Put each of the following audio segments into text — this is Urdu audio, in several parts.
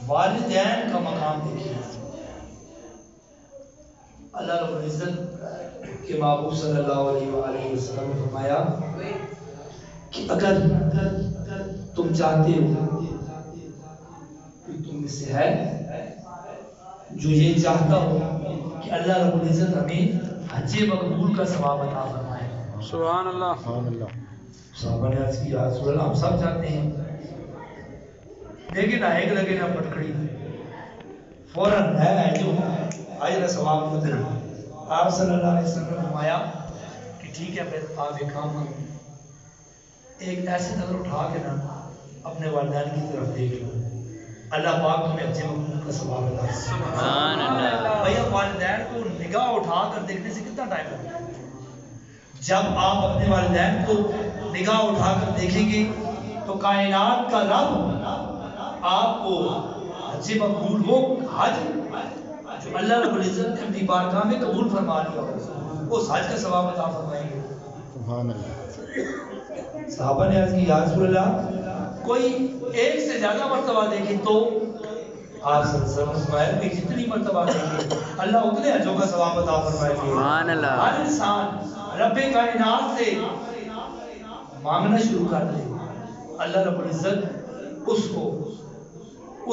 والدین کا مقام دیکھیے. اللہ رب العزت کے محبوب صلی اللہ علیہ وآلہ وسلم نے فرمایا کہ اگر تم چاہتے ہو کہ تم میں سے ہے جو یہ چاہتا ہو کہ اللہ رب العزت ہمیں حج مقبول کا ثواب عطا فرمائے. سبحان اللہ. سبحان اللہ. صحابہ نے عرض کی یا رسول اللہ ہم سب چاہتے ہیں لیکن ایک لگے نہ پٹکڑی فوراً ہے جو اجر ثواب مل رہا. آپ صلی اللہ علیہ وسلم نے فرمایا کہ ٹھیک ہے پھر آپ ایک کام کرو, ایک ایسی نظر اٹھا کے نا اپنے والدین کی طرف دیکھ لو, اللہ پاک تمہیں حج مقبول کا ثواب عطا فرمائے. سبحان اللہ. بھیا والدین کو نگاہ اٹھا کر دیکھنے سے کتنا ٹائم لگتا ہے؟ جب آپ اپنے والدین کو نگاہ اٹھا کر دیکھیں گے تو کائنات کا رب آپ کو حج مقبول وہ حج جو اللہ رب العزت نے اپنی بارگاہ میں قبول فرما لیا اس حج کا ثواب عطا فرمائیں گے. سبحان اللہ. صحابہ نے عرض کی یا رسول اللہ کوئی ایک سے زیادہ مرتبہ دیکھے تو؟ آپ صلی اللہ علیہ وسلم نے فرمایا کہ جتنی مرتبہ دیکھے اللہ اتنے حجوں کا ثواب عطا فرمائے گے. سبحان اللہ. ہر انسان رب کائنات سے مانگنا شروع کر دے, اللہ رب العزت اس کو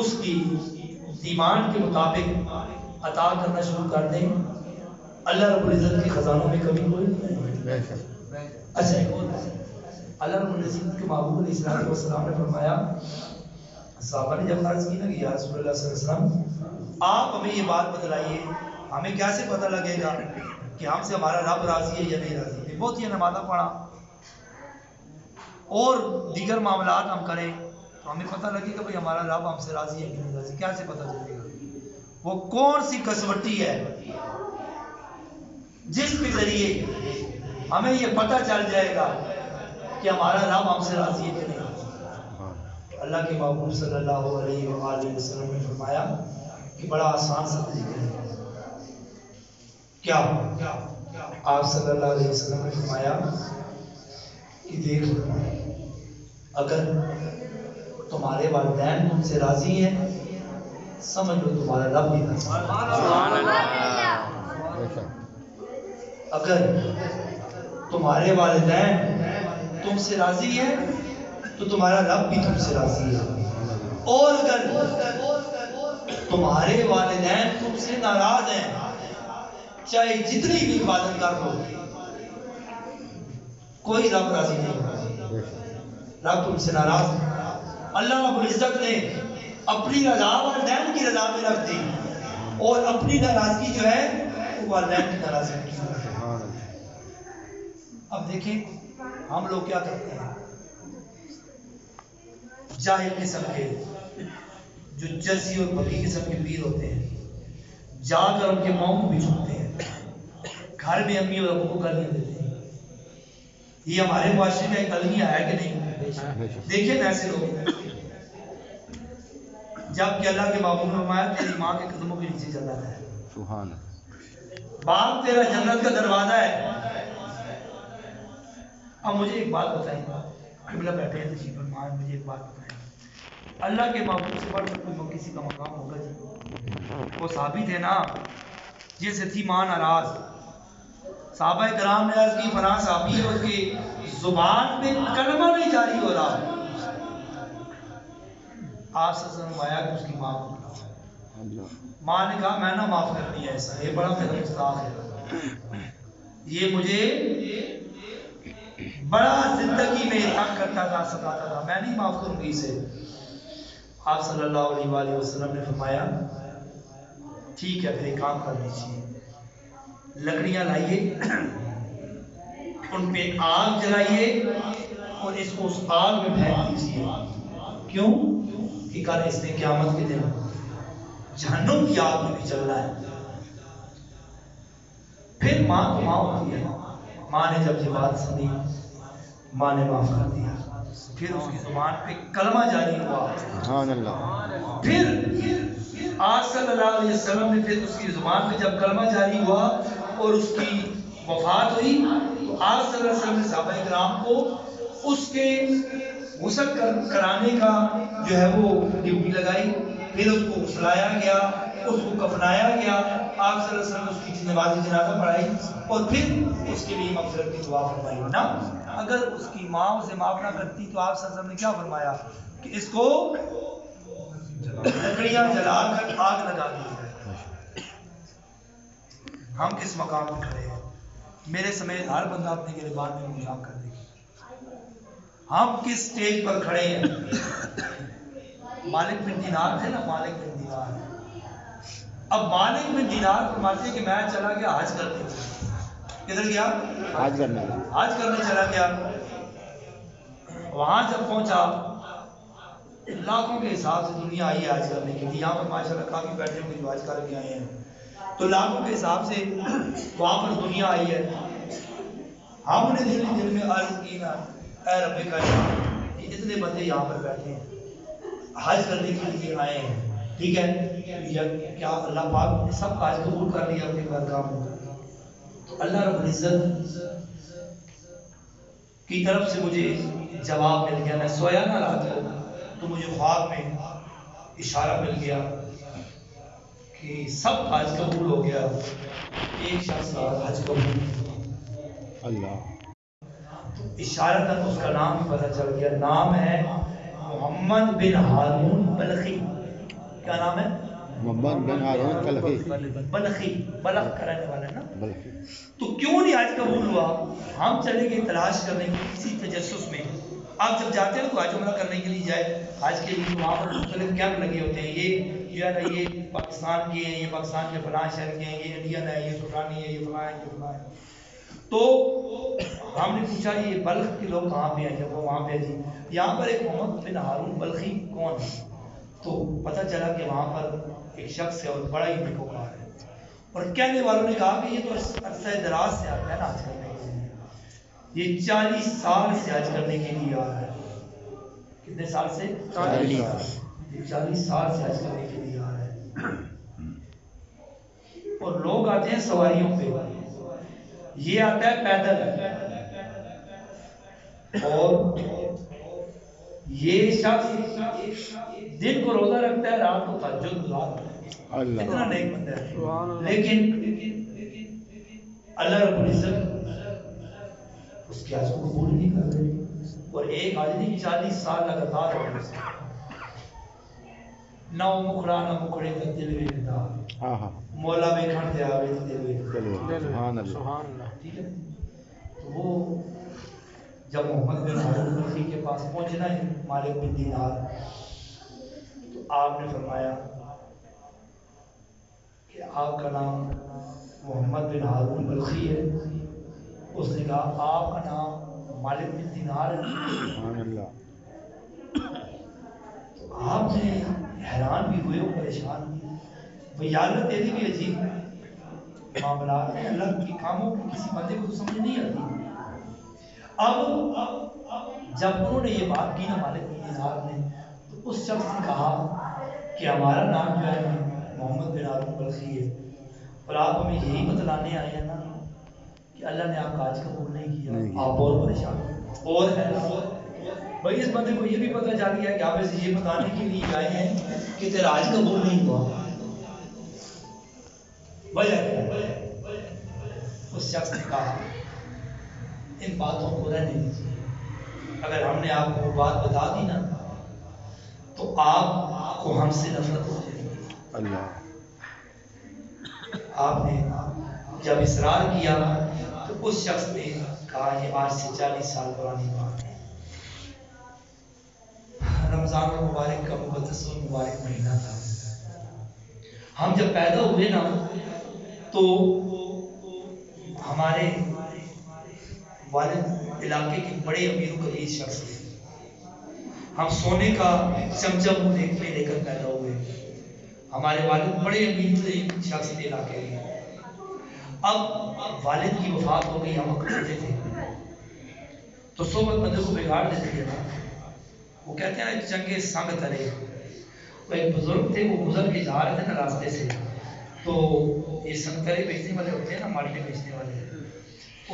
اس کی ایمان کے مطابق عطا کرنا شروع کر دیں. اللہ رب العزت کے خزانوں میں کمی کوئی نہیں. بے شک. اچھا ایک اور اللہ رب العزت کے محبوب علیہ السلام نے فرمایا, صحابہ نے جب عرض کی نا کہ یا رسول اللہ صلی اللہ علیہ وسلم آپ ہمیں یہ بات بتلائیے ہمیں کیسے پتہ لگے گا کہ ہم سے ہمارا رب راضی ہے یا نہیں راضی ہے؟ بہت ہی نمازہ پڑھا اور دیگر معاملات ہم کریں تو ہمیں پتہ لگے گا بھئی ہمارا رب ہم سے راضی ہے کہ نہیں راضی. کیسے پتہ چلے گا؟ وہ کون سی کسوٹی ہے جس کے ذریعے ہمیں یہ پتہ چل جائے گا کہ ہمارا رب ہم سے راضی ہے کہ نہیں راضی؟ اللہ کے محبوب صلی اللہ علیہ وآلہ وسلم نے فرمایا کہ بڑا آسان سا طریقہ ہے. کیا آپ صلی اللہ علیہ وسلم نے فرمایا کہ دیکھ اگر تمہارے والدین تم سے راضی ہیں سمجھ لو تمہارا رب بھی راضی ہے. سبحان اللہ. بے شک. اگر تمہارے والدین تم سے راضی ہیں تو تمہارا رب بھی تم سے راضی ہے. اور اگر تمہارے والدین تم سے ناراض ہیں چاہے جتنی بھی عبادت کر لو کوئی رب راضی نہیں ہوگا. بے شک. رب تم سے ناراض ہے. اللہ رب العزت نے اپنی رضا والدین کی رضا میں رکھ دی اور اپنی ناراضگی جو ہے وہ والدین کی ناراضگی کی. سبحان اللہ. اب دیکھیں ہم لوگ کیا کرتے ہیں, جاہل قسم کے جو جرسی اور بکری قسم کے پیر ہوتے ہیں جا کر ان کے ماؤں کو بھی چھوڑتے ہیں, گھر میں امی اور ابو کو گالیاں دیتے ہیں. یہ ہمارے معاشرے میں ایک المیہ ہے کہ نہیں؟ دیکھیں ایسے لوگ جب کہ اللہ کے محبوب نے فرمایا تیری ماں کے قدموں کے نیچے جنت ہے. سبحان اللہ. باپ تیرا جنت کا دروازہ ہے. اب مجھے ایک بات بتائیں, قبلہ بیٹھے ہیں تشریف فرمائیں, مجھے ایک بات بتائیں اللہ کے محبوب سے بڑھ کر کوئی کسی کا مقام ہوگا جی؟ وہ صحابی تھے نا جن سے تھی ماں ناراض. صحابہ کرام نے عرض کی فلاں صحابی ہے اس کی زبان میں کلمہ نہیں جاری ہو رہا. آپ سے فرمایا کہ اس کی ماں کو بلاؤ. ماں نے کہا میں نہ معاف کرنی ہے ایسا, یہ بڑا میرا گستاخ ہے, یہ مجھے بڑا زندگی میں تنگ کرتا تھا ستاتا تھا, میں نہیں معاف کروں گی اسے. آپ صلی اللہ علیہ وآلہ وسلم نے فرمایا ٹھیک ہے پھر ایک کام کر دیجیے, لکڑیاں لائیے ان پہ آگ جلائیے اور اس کو اس آگ میں پھینک دیجیے. کیوں کہ کل اس نے قیامت کے دن جہنم کی آگ میں بھی چلنا ہے. پھر ماں تو ماں ہوتی ہے, ماں نے جب یہ بات سنی ماں نے معاف کر دیا. پھر اس کی زبان پہ کلمہ جاری ہوا. سبحان اللہ. پھر آج صلی اللہ علیہ وسلم نے پھر اس کی زبان پہ جب کلمہ جاری ہوا اور اس کی وفات ہوئی تو آج صلی اللہ علیہ وسلم نے صحابہ کرام کو اس کے غسل کرانے کا جو ہے وہ ڈیوٹی لگائی. پھر اس کو غسلایا گیا، اس کو کفنایا گیا، آپ صلی اللہ علیہ وسلم نے اس کی نماز جنازہ پڑھائی اور پھر اس کے لیے مغفرت کی دعا فرمائی نا۔ اگر اس کی ماں اسے معاف نہ کرتی تو آپ صلی اللہ علیہ وسلم نے کیا فرمایا کہ اس کو لکڑیاں جلا کر آگ لگا دی جائے۔ ہم کس مقام پر کھڑے ہیں؟ میرے سمیت ہر بندہ اپنے گریبان میں مجھا کر دیکھے ہم کس سٹیج پر کھڑے ہیں۔ مالک بن دینار تھے نا، مالک بن دینار، اب مالک بن دینار فرماتے ہیں کہ میں چلا گیا حج کرنے، کدھر گیا؟ حج کرنے چلا گیا۔ وہاں جب پہنچا لاکھوں کے حساب سے دنیا آئی ہے حج کرنے کے لیے، یہاں پر ماشاءاللہ کافی بیٹھے ہوئے جو حج کر کے آئے ہیں، تو لاکھوں کے حساب سے وہاں پر دنیا آئی ہے۔ ہم نے دل میں عرض کی نا، اے رب کائنات، یہ اتنے بندے یہاں پر بیٹھے ہیں حج کرنے کے لیے آئے ہیں، ٹھیک ہے، کیا اللہ پاک نے سب حج قبول کر لیا اپنے بارگاہ میں؟ تو اللہ رب العزت کی طرف سے مجھے جواب مل گیا، میں سویا نہ رات کو تو مجھے خواب میں اشارہ مل گیا کہ سب حج قبول ہو گیا، ایک شخص کا حج قبول اللہ اشارتاً اس کا نام بھی پتہ چل گیا، نام ہے محمد بن ہارون بلخی۔ کیا نام ہے؟ محمد بن ہارون بلخی، بلخ کرنے والا ہے نا۔ بلخی۔ تو کیوں نہیں حج قبول ہوا؟ ہم چلے گئے تلاش کرنے کی کسی تجسس میں۔ آپ جب جاتے ہیں تو حج عمرہ کرنے کے لیے جائے حج کے لیے، وہاں پر مختلف کیمپ لگے ہوتے ہیں، یہ جو ہے نا یہ پاکستان کے ہیں، یہ پاکستان کے فلاں شہر کے ہیں، یہ انڈین ہے، یہ سلطانی ہے، یہ فلاں ہے، یہ فلاں ہے۔ تو ہم نے پوچھا یہ بلخ کے لوگ کہاں پہ ہیں؟ جب وہ وہاں پہ جی یہاں پر ایک محمد بن ہارون بلخی کون ہے؟ تو پتہ چلا کہ وہاں پر ایک شخص ہے اور بڑا ہی نیکوکار ہے، اور کہنے والوں نے کہا کہ یہ تو عرصہ دراز سے آتا ہے نا حج کرنے کے لیے، یہ 40 سال سے حج کرنے کے لیے آ رہا ہے۔ کتنے سال سے؟ 40 سال سے حج کرنے کے لیے آ رہا ہے، اور لوگ آتے ہیں سواریوں پہ، یہ آتا ہے پیدل، اور یہ شخص دن کو روزہ رکھتا ہے، رات کو تہجد گزارتا ہے، اتنا نیک بندہ ہے، لیکن اللہ رب العزت اس کے حج کو قبول نہیں کر رہے، اور ایک حج نہیں 40 سال لگاتار ہو گئے، نہ مکھڑا نہ مکھڑے تک دل میں رہتا، مولا میں کھڑتے آوے تو دل میں، سبحان اللہ، سبحان اللہ۔ ٹھیک ہے۔ تو وہ جب محمد بن ہارون بلخی کے پاس پہنچنا ہے مالک بن دینار، تو آپ نے فرمایا کہ آپ کا نام محمد بن ہارون بلخی ہے؟ اس نے کہا آپ کا نام مالک بن دینار ہے؟ سبحان اللہ۔ تو آپ نے حیران بھی ہوئے اور پریشان بھی، بھئی اللہ تیری بھی عجیب معاملات ہیں، اللہ کی کاموں کی کسی بندے کو تو سمجھ نہیں آتی۔ اب جب انہوں نے یہ بات کی نا مالک بن دینار نے، تو اس شخص نے کہا کہ ہمارا نام جو ہے محمد بن ہارون بلخی ہے، اور آپ ہمیں یہی بتلانے آئے ہیں نا کہ اللہ نے آپ کا حج قبول نہیں کیا، آپ اور پریشان اور ہے۔ بھائی اس بندے کو یہ بھی پتہ چل گیا کہ آپ اسے یہ بتانے کے لیے آئے ہیں کہ تیرا حج قبول نہیں ہوا، وجہ کیا ہے؟ اس شخص نے کہا ان باتوں کو رہنے دیجیے، اگر ہم نے آپ کو وہ بات بتا دی نا تو آپ کو ہم سے نفرت ہو جائے گی۔ اللہ آپ نے جب اصرار کیا تو اس شخص نے کہا یہ آج سے 40 سال پرانی بات ہے، رمضان المبارک کا مقدس و مبارک مہینہ تھا، ہم جب پیدا ہوئے نا تو ہمارے والد علاقے کے بڑے امیر و قدیر شخص تھے، ہم سونے کا چمچم منہ میں لے کر پیدا ہوئے، ہمارے والد بڑے امیر شخص تھے علاقے میں۔ اب والد کی وفات ہو گئی، ہم اکڑتے تھے تو صحبت بندے کو بگاڑ دیتی ہے نا، وہ کہتے ہیں نا چنگے سنگ تلے، وہ ایک بزرگ تھے، وہ گزر کے جا رہے تھے نا راستے سے، تو یہ سنگترے بیچنے والے ہوتے ہیں نا، مالٹے بیچنے والے،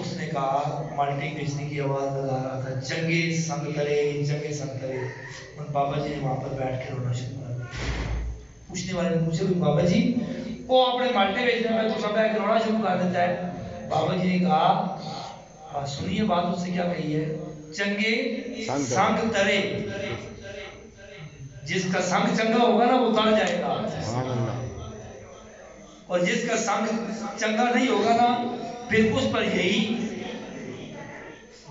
اس نے کہا مالٹی بیچنے کی آواز لگا رہا تھا، چنگے سنگ تلے، چنگے سنگ تلے، ان بابا جی نے وہاں پر بیٹھ کے رونا شروع کر دیا، پوچھنے والے نے پوچھا کہ بابا جی وہ اپنے مالٹے بیچنے میں تو سب ایک رونا شروع کر دیتا ہے. بابا جی نے کہا ہاں سنیے بات اس سے کیا کہی ہے, چنگے سنگ ترے, جس کا سنگ چنگا ہوگا نا وہ تر جائے گا, سبحان اللہ. اور جس کا سنگ چنگا نہیں ہوگا نا پھر اس پر یہی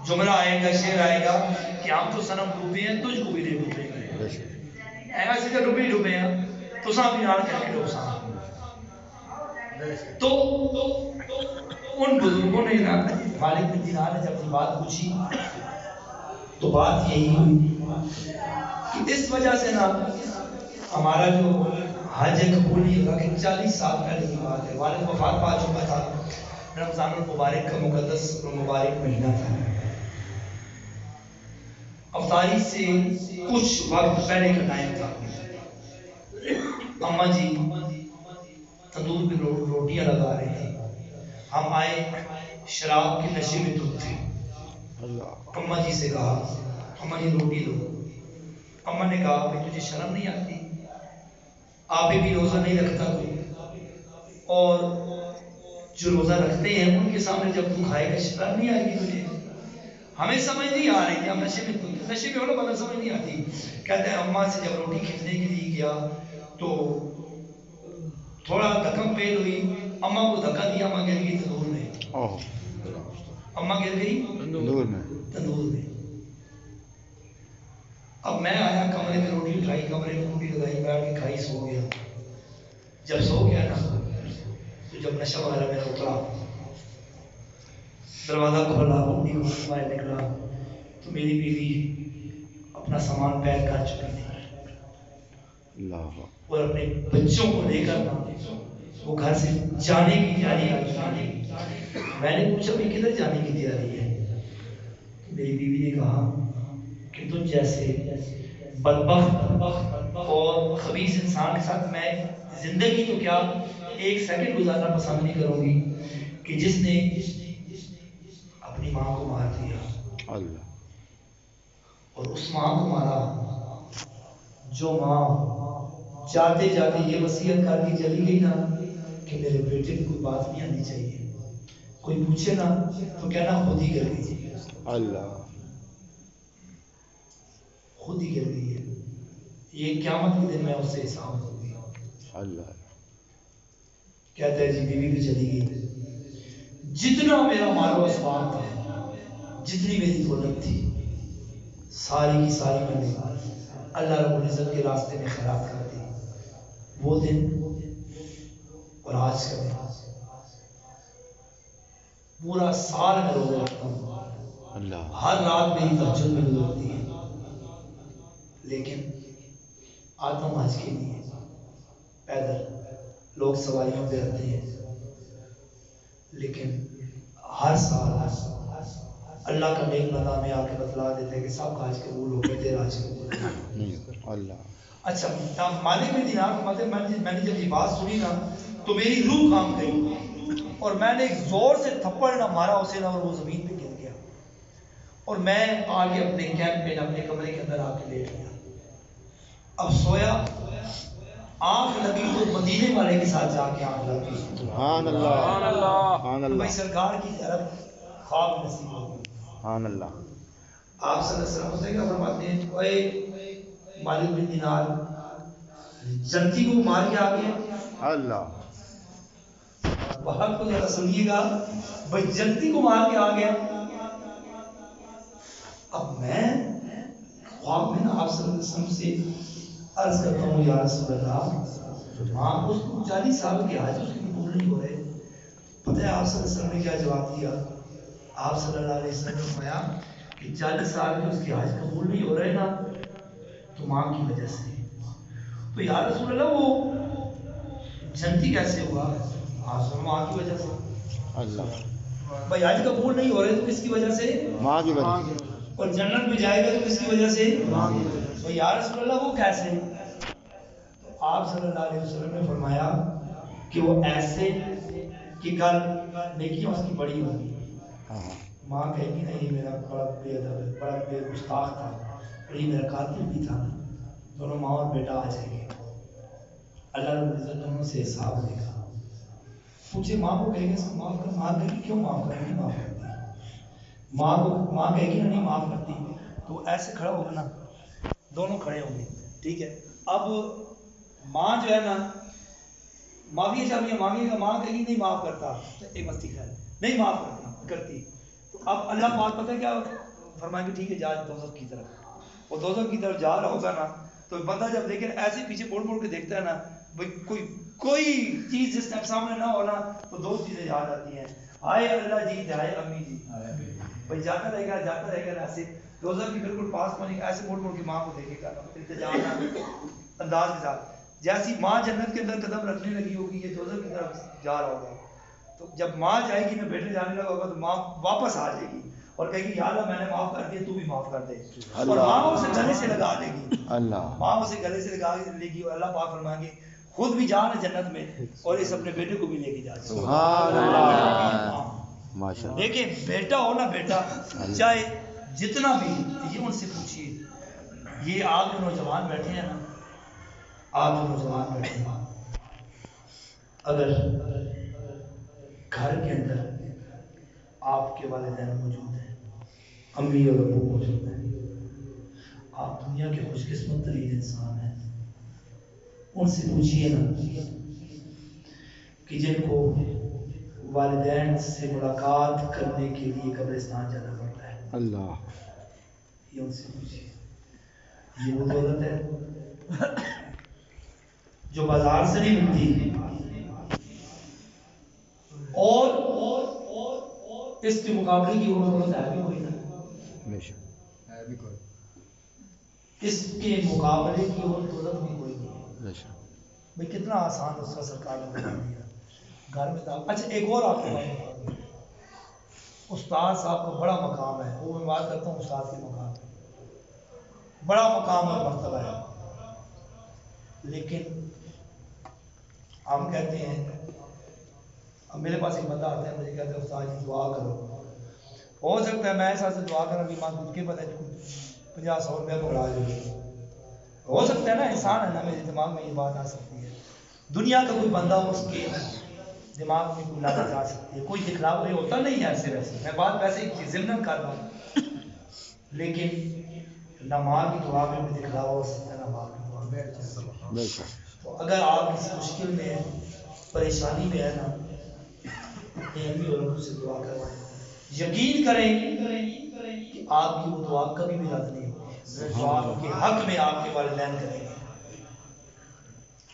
جملہ آئے گا, شعر آئے گا کہ ہم تو صنم ڈوبے ہیں تجھ کو بھی نہیں ڈوبیں گے, ایسے کہ ڈوبے ڈوبے ہیں تو سب بھی نال کر کے ڈوب سا. تو ان بزرگوں نے نا مالک بن دینار نے جب یہ بات پوچھی تو بات یہی ہوئی کہ اس وجہ سے نا ہمارا جو حج قبول نہیں ہوگا. کہ 40 سال پہلے کی بات ہے, والد وفات پا چکا تھا, رمضان المبارک کا مقدس اور مبارک مہینہ تھا. افطاری سے کچھ وقت پہلے کا ٹائم تھا. اماں جی تندور پہ روٹیاں لگا رہے تھے. ہم آئے, شراب کے نشے میں دھت تھے. اماں جی سے کہا اماں جی روٹی دو. اماں نے کہا بھائی تجھے شرم نہیں آتی, آپ بھی روزہ نہیں رکھتا کوئی, اور جو روزہ رکھتے ہیں ان کے سامنے جب تو کھائے گا شرم نہیں آئے گی تجھے؟ ہمیں سمجھ نہیں آ رہی کہ ہم نشے میں ہونا پتہ سمجھ نہیں آتی. کہتے ہیں اماں سے جب روٹی کھینچنے کے لیے گیا تو تھوڑا دھکم پیل ہوئی, اماں کو دھکا دیا, اماں گر گئی تندور میں. اماں گر گئی تندور میں. اب میں آیا کمرے میں, روٹی اٹھائی, کمرے میں روٹی لگائی, بیٹھ کے کھائی, سو گیا. جب سو گیا نا تو جب نشہ وغیرہ میں اترا, دروازہ کھولا, اپنی روٹی باہر نکلا تو میری بیوی اپنا سامان پیک کر چکی تھی اور اپنے بچوں کو لے کر وہ گھر سے جانے کی تیاری کر چکی تھی. میں نے پوچھا بھی کدھر جانے کی تیاری ہے؟ تو میری بیوی نے کہا کہ تم جیسے بدبخت اور خبیث انسان کے ساتھ میں زندگی تو کیا ایک سیکنڈ گزارنا پسند نہیں کروں گی کہ جس نے اپنی ماں کو مار دیا, اور اس ماں کو مارا جو ماں جاتے جاتے یہ وصیت کر کے چلی گئی نا کہ میرے بیٹے کو کوئی بات نہیں آنی چاہیے, کوئی پوچھے نا تو کہنا خود ہی گر گئی, خود ہی گر گئی ہے. یہ قیامت کے دن میں اس سے حساب ہوگی. کہتا ہے جی بیوی بھی چلی گئی. جتنا میرا مال و اسباب تھا, جتنی میری دولت تھی, ساری کی ساری میں نے اللہ رب العزت کے راستے میں خیرات کر دی. وہ دن اور آج کا دن پورا سال میں روزے رکھتا ہوں, ہر رات میری تہجد میں گزرتی ہے, لیکن آتا ہوں حج کے لیے پیدل, لوگ سواریوں پہ رہتے ہیں, لیکن ہر سال اللہ کا نیک بندہ میں آ کے بتلا دیتا ہے کہ سب کا حج قبول ہو گیا, تیرا حج قبول. اچھا مالک بن دینار کو میں نے جب یہ بات سنی نا تو میری روح کام گئی, اور میں نے ایک زور سے تھپڑ نہ مارا اسے نا, اور وہ زمین پہ گر گیا, اور میں آگے اپنے کیمپ میں اپنے کمرے کے اندر آ کے لیٹ گیا. اب سویا, آنکھ لگی تو مدینے والے کے ساتھ جا کے آنکھ لگی. سبحان اللہ. بھائی سرکار کی طرف خواب نصیب ہو گئی. آپ صلی اللہ علیہ وسلم کا فرماتے ہیں اے مالک بن دینار, جنتی کو مار کے آ گیا. بات کو ذرا سنیے گا, بھائی جنتی کو مار کے آ گیا. اب میں خواب میں نا آپ صلی اللہ علیہ وسلم سے عرض کرتا ہوں یا رسول اللہ, ہاں اس کو 40 سال کے حج اس کی قبول نہیں ہو رہے. پتہ ہے آپ صلی اللہ علیہ وسلم نے کیا جواب دیا؟ آپ صلی اللہ علیہ وسلم نے فرمایا کہ 40 سال کے اس کے حج قبول نہیں ہو رہے نا تو ماں کی وجہ سے. تو یا رسول اللہ وہ جنتی کیسے ہوا؟ آپ ماں کی وجہ سے. بھائی حج قبول نہیں ہو رہے تو کس کی وجہ سے؟ ماں کی وجہ سے. اور جنت میں جائے گا تو کس کی وجہ سے؟ ماں کی وجہ سے. تو یا رسول اللہ وہ کیسے؟ تو آپ صلی اللہ علیہ وسلم نے فرمایا کہ وہ ایسے کہ کل نیکیاں اس کی بڑی ہوگی. ماں کہے گی نہیں میرا بڑا بے ادب ہے, بڑا بے گستاخ تھا, اور یہ میرا قاتل بھی تھا. دونوں ماں اور بیٹا آ جائیں گے. اللہ رب العزت دونوں سے حساب لے گا. پوچھے ماں کو کہے گا اس کو معاف کر, ماں کہے گی کیوں معاف کر, نہیں معاف کرتی. ماں کہے گی نہیں معاف کرتی, تو ایسے کھڑا ہوگا نا, دونوں کھڑے ہوں گے, ٹھیک ہے. اب ماں جو ہے نا معافی چاہیے, مانگے گا, ماں کہے گی نہیں معاف کرتا, ایک مستی خیر نہیں معاف کرتی. تو اب اللہ پاک پتہ ہے کیا فرمائیں گے, ٹھیک ہے جا دوزخ کی طرف. وہ دوزخ کی طرف جا رہا ہوگا نا, تو بندہ جب لیکن ایسے پیچھے مڑ کے دیکھتا ہے نا, بھائی کوئی چیز جس ٹائم سامنے نہ ہونا, تو دو چیزیں یاد آتی ہیں, ہائے اللہ جی, ہائے امی جی. بھائی جاتا رہے گا ایسے دوزخ کی بالکل پاس پہنچے گا, ایسے مڑ کے ماں کو دیکھے گا التجا انداز کے ساتھ. جیسی ماں جنت کے اندر قدم رکھنے لگی ہوگی, یہ دوزخ کی طرف جا رہا ہوگا. تو جب ماں جائے گی نا, بیٹے جانے لگا ہوگا, تو ماں واپس آ جائے گی اور کہے گی یا اللہ میں نے معاف کر دیا, تو بھی معاف کر دے. اور ماں اسے گلے سے لگا لے گی, ماں اسے گلے سے لگا لے گی, اور اللہ پاک فرمائیں گے خود بھی جانا جنت میں, اور اس اپنے بیٹے کو بھی لے کے جا. سبحان اللہ, ماشاءاللہ. دیکھیں بیٹا ہو نا, بیٹا چاہے جتنا بھی, یہ ان سے پوچھیے, یہ آپ جو نوجوان بیٹھے ہیں نا, آپ جو نوجوان بیٹھے ہیں, اگر گھر کے اندر آپ کے والدین موجود ہیں, امی اور ابو موجود ہیں, آپ دنیا کے خوش قسمت ترین انسان ہیں. ان سے پوچھئے نا کہ جن کو والدین سے ملاقات کرنے کے لیے قبرستان جانا پڑتا ہے, اللہ, یہ ان سے پوچھئے. یہ وہ دولت ہے جو بازار سے نہیں ملتی, اور اس کے مقابلے کی وہ دولت ہے بھی کوئی نا, اس کے مقابلے کی اور دولت بھی کوئی نہیں. بھئی کتنا آسان اس کا سرکار نے بتا دیا گھر میں تھا. اچھا ایک اور آپ کو بات بتا دوں, استاد صاحب کو بڑا مقام ہے, وہ میں بات کرتا ہوں استاد کے مقام پہ, بڑا مقام اور مرتبہ ہے. لیکن ہم کہتے ہیں, اب میرے پاس ایک بندہ آتا ہے, مجھے کہتے ہیں استاد جی دعا کرو. ہو سکتا ہے میں ایسا سے دعا کروں کہ ماں خود کے پتہ 50-100 روپیہ پکڑا لے, ہو سکتا ہے نا, انسان ہے نا, میرے دماغ میں یہ بات آ سکتی ہے. دنیا کا کوئی بندہ اس کے دماغ میں کوئی لالچ آ سکتی ہے, کوئی دکھلاوا ہوتا نہیں ہے ایسے ویسے, میں بات ویسے ہی ضمن کر رہا ہوں. لیکن نہ ماں کی دعا میں بھی دکھلاوا ہو سکتا ہے, نہ باپ کی دعا میں. تو اگر آپ کسی مشکل میں ہیں, پریشانی میں ہے نا, اپنے امی اور ابو سے دعا کروائیں, یقین کریں کہ آپ کی وہ دعا کبھی بھی رد نہیں ہوگی, جو آپ کے حق میں آپ کے والدین کریں گے.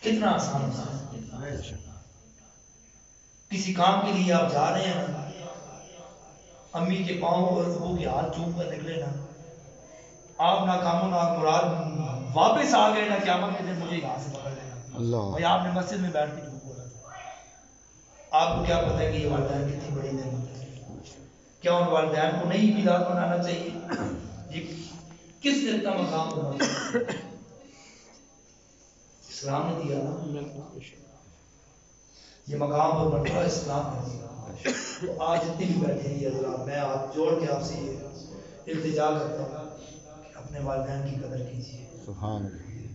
کتنا آسان ہے. کسی کام کے لیے آپ جا رہے ہیں نا, امی کے پاؤں اور ابو کے ہاتھ چوم کر نکلے نا, آپ ناکام و نامراد واپس آ گئے نا, قیامت کے دن مجھے یہاں سے پکڑ لینا. بھائی آپ نے مسجد میں بیٹھ کے جھوٹ بولا تھا, آپ کو کیا پتہ ہے کہ یہ والدین کتنی بڑی نعمت ہے. کیا ان والدین کو نہیں میلاد منانا چاہیے؟ یہ کس دن کا مقام ہونا, اسلام نے دیا نا, یہ مقام اور مرتبہ اسلام نے دیا. تو آج جتنی بھی بیٹھے ہیں حضرات, میں ہاتھ جوڑ کے آپ سے یہ التجا کرتا ہوں کہ اپنے والدین کی قدر کیجیے,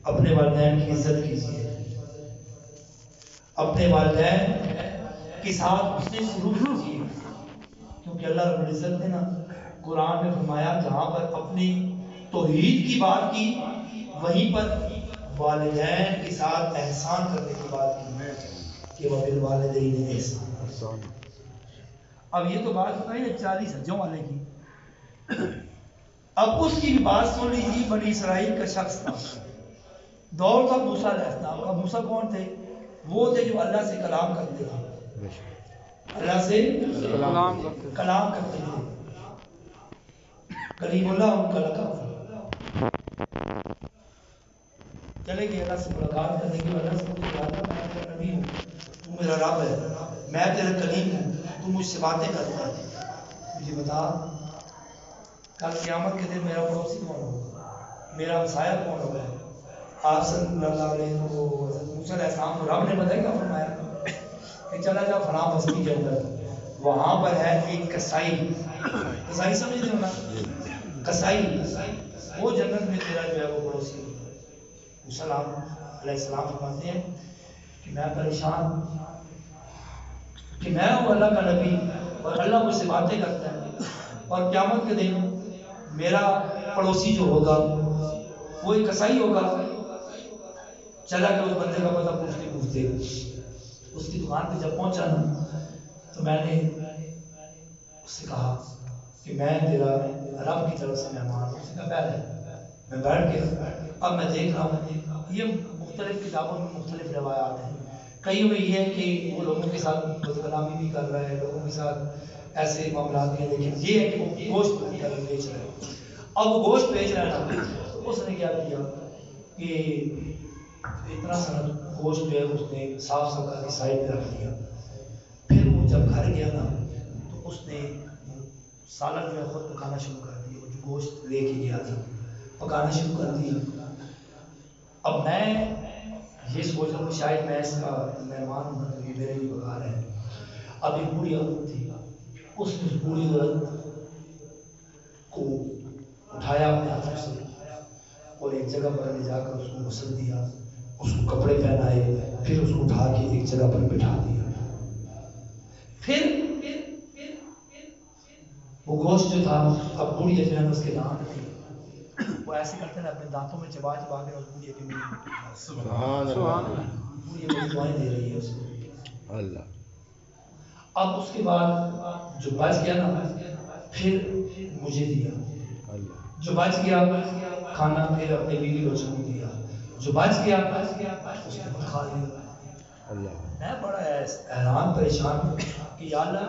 اپنے والدین کی عزت کیجیے, اپنے والدین کے ساتھ حسن سلوک کیجیے. کیونکہ اللہ رب العزت نے نا قرآن میں فرمایا, جہاں پر اپنی توحید کی بات کی, وہیں پر والدین کے ساتھ احسان کرنے کی بات کی کہ وبالوالدین احسان. اب یہ تو بات بتائی ہے 40 حجوں والے کی, اب اس کی بھی بات سن لیجیے. بنی اسرائیل کا شخص تھا, دور تھا موسیٰ علیہ السلام کا. موسیٰ کون تھے؟ وہ تھے جو اللہ سے کلام کرتے تھے, اللہ سے کلام کرتے تھے. کلیم اللہ ان کا لقب تھا. چلے گئے اللہ سے ملاقات کرنے کے, اللہ سے مجھے کہا تھا میں تیرا نبی ہوں, تو میرا رب ہے, میں تیرا کلیم ہوں, تو مجھ سے باتیں کرتا ہے, مجھے بتا کل قیامت کے دن میرا پڑوسی کون ہوگا, میرا ہمسایہ کون ہوگا. آپ صلی اللہ علیہ موسیٰ علیہ السلام کو رب نے بتایا کیا فرمایا کہ چلا جا فلاں بستی کے اندر, وہاں پر ہے ایک کسائی. کسائی سمجھتے ہو نا, کسائی, وہ جنت میں تیرا جو ہے وہ پڑوسی ہوگا. موسیٰ علیہ السلام فرماتے ہیں میں پریشان کہ میں ہوں اللہ کا نبی اور اللہ مجھ سے باتیں کرتا ہے، اور قیامت کے دن میرا پڑوسی جو ہوگا وہ ایک کسائی ہوگا. چلا کہ اس بندے کا پتہ پوچھتے پوچھتے اس کی دکان پہ جب پہنچا نا تو میں نے اس سے کہا کہ میں تیرا رب کی طرف سے مہمان ہوں. اس نے کہا پہلے میں بیٹھ کے اب میں دیکھ رہا ہوں یہ مختلف کتابوں میں مختلف روایات ہیں. کئی میں یہ ہے کہ وہ لوگوں کے ساتھ بد کلامی بھی کر رہا ہے، لوگوں کے ساتھ ایسے معاملات ہیں، لیکن یہ ہے کہ وہ گوشت بیچ رہا ہے. اب وہ گوشت بیچ رہا ہے نا تو اس نے کیا کیا کہ اتنا سارا گوشت جو ہے اس نے صاف صاف کر کے سائڈ پہ رکھ دیا. پھر وہ جب گھر گیا نا تو اس نے سالن جو ہے خود پکانا شروع کر دیا. وہ جو گوشت لے کے گیا تھا پکانا شروع کر دیا. اب میں یہ سوچ رہا ہوں شاید میں اس کا مہمان ہوں تو یہ میرے لیے پکا رہے ہیں. اب ایک بوڑھی عورت تھی، اس نے اس بوڑھی عورت کو اٹھایا اپنے ہاتھوں سے اور ایک جگہ پر لے جا کر اس کو غسل دیا، اس کو کپڑے پہنائے، پھر اس کو اٹھا کے ایک جگہ پر بٹھا دیا. پھر وہ گوشت جو تھا اب بوڑھی جو ہے اس کے دانت تھے وہ ایسے کرتے ہیں اپنے دانتوں میں چبا چبا کے اس بوڑھی کے منہ سبحان اللہ. بوڑھی بڑی دعائیں دے رہی ہے اس کو. اللہ. اب اس کے بعد جو بچ گیا نا پھر مجھے دیا، اللہ. جو بچ گیا کھانا پھر اپنے بیوی بچوں کو دیا، جو بچ گیا اس نے خود کھا لیا. اللہ. میں بڑا حیران پریشان کہ یا اللہ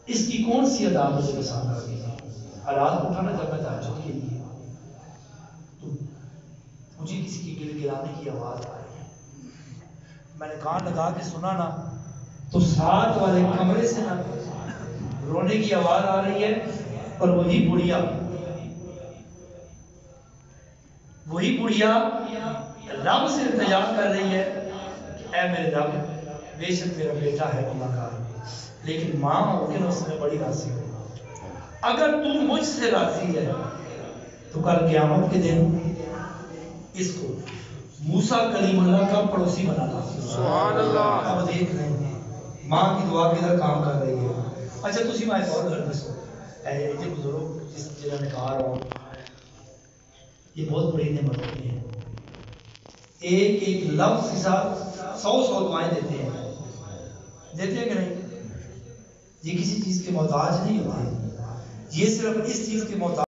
اس کی کون سی ادا مجھے پسند آ گئی. رات اٹھانا جب میں تہجد کے لیے تو مجھے کسی کی گل گلانے کی آواز آ رہی ہے. میں نے کان لگا کے سنا نا تو ساتھ والے کمرے سے نا رونے کی آواز آ رہی ہے، اور وہی بڑھیا رب سے التجا کر رہی ہے کہ اے میرے رب بے شک میرا بیٹا ہے گناہ گار، لیکن ماں ممکن اس میں بڑی راضی ہو. اگر تو مجھ سے راضی ہے تو کل قیامت کے دن اس کو موسیٰ کلیم اللہ کا پڑوسی بنانا. سبحان اللہ. اب دیکھ رہے ہیں ماں کی دعا کدھر کام کر رہی ہے. اچھا تسی میں ایک اور گھر دسو اے جی بزرگ جس جنہوں نے کہا رہا ہوں یہ بہت بڑی نعمت ہوتی ہے. ایک ایک لفظ کے ساتھ 100 دعائیں دیتے ہیں کہ نہیں؟ یہ کسی چیز کے محتاج نہیں ہوتے، یہ صرف اس چیز کے محتاج